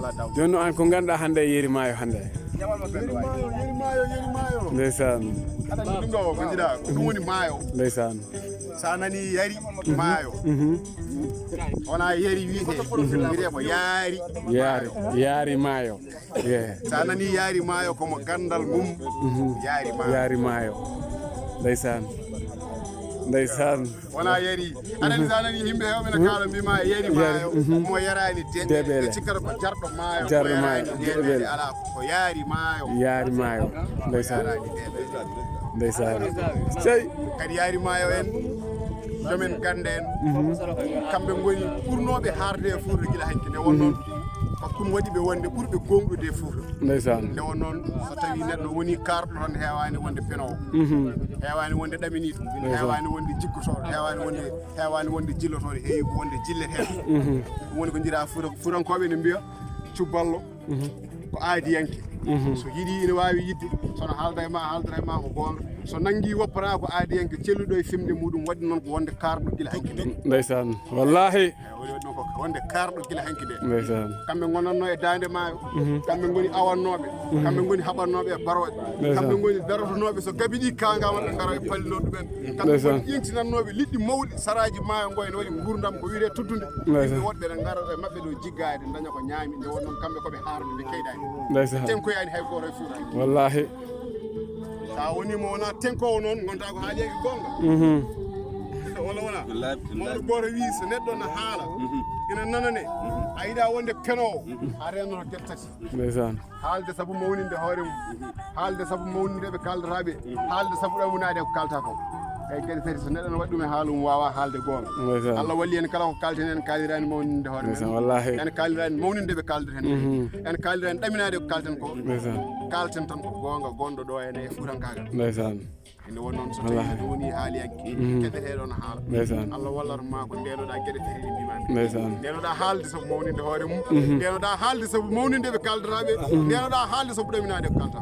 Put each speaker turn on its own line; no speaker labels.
ala daw
joni an ko ganduɗa hande yeeri maayo hande
yeri maayo
ndeysan
aɗa andi ɗum ɗo ko jiɗa ko ɗum woni maayo
ndeysan
sa nani yari maayo wona yeri wiyete ko
yaari maayo
sa nani yaari maayo komo gandal mum
yaari maayo ndeysan
wona yari aɗani sa nani yimɓe hewɓe ne kaala mbima yari maayo mo yarani deɓɓele cikkata ko jarɗo maayo deɓɓele ala ko yaari maayo
ndeysan sey
kadi yaari maayo en jomen gande en kamɓe goni ɓurnoɓe harde e Fouta guila hanki nde won noon hakkude waɗiɓe wonde ɓurɓe gonɗude e Fouta
ndeysan
nde won noon so tawi neɗɗo woni karɗo tan hewani wonde penowo hewani wonde ɗaminiɗo hewani wonde jiggotoɗo hewani wonde jillotoɗo heewi ko wonde jilleteɗo ɗum woni ko jiiɗa Fuutankoɓe ne mbiya cuballo ko aadiyanke so yiiɗi ine wawi yidde sono haaldra e ma haaldra e ma ko gonga so nanggui woppata ko aadiyanke celluɗo e fimde muɗum waɗi noon ko wonde karɗo guila hanki nde
ndeysan wallahi
waɗi noon ko wonde karɗo guila hanki nde
ndeysan
kamɓe gonatno e dande maayo kamɓe goni awannoɓe kamɓe goni haɓannoɓe e baroɓe kamɓe goni darotonoɓe so gabi ɗi kanga mabɓe gara e pallinoɗo ɗumen kamɓe goni ƴentinannoɓe liɗɗi mawɗi saraji maayo ngo ene waɗi gurdam ko wiyete tuddude yimɓe woɗɓe ne gara e mabɓe ɗo jiggade daña ko ñaami nde won noon kamɓe koɓe haarde ɓe keyɗani
ndeysan
tenkoyani hay goto e Fouta
wallahi
sa wonimo wona tenkowo noon gonta ko haaliyeki gonga walla wona mawɗo goto wi so neɗɗo ne haala ina nanane a yiiɗa wonde penowo a rennoto gueɗe tati
ndeysan
haalde saabu mawninde hoore mum haalde saabu mawninde ɓe kaldataɓe haalde saabu ɗamunade ko kalta ko eyi gueɗe tati so neɗɗo ne waɗi ɗum e haala mum wawa haalde gonga Allah walli en kala ko kalten en kalirani mawninde hoore men
wallahi
en kalirani mawninde ɓe kaldata hen en kalirani ɗaminade ko kalten ko kalten tan ko gonga gonɗo ɗo ene e Fuutankagal
ndeysan
inde won noon so tawi ɗum woni haaliyanke keɗeteɗo ne haala Allah wallata ma ko ndenoɗa gueɗe tati ɗi mbimami ndenoɗa haalde saabu mawninde hoore mum ndenoɗa haalde saabu mawninde ɓe kaldataɓe ndenoɗa haalde saabu ɗaminade ko kalta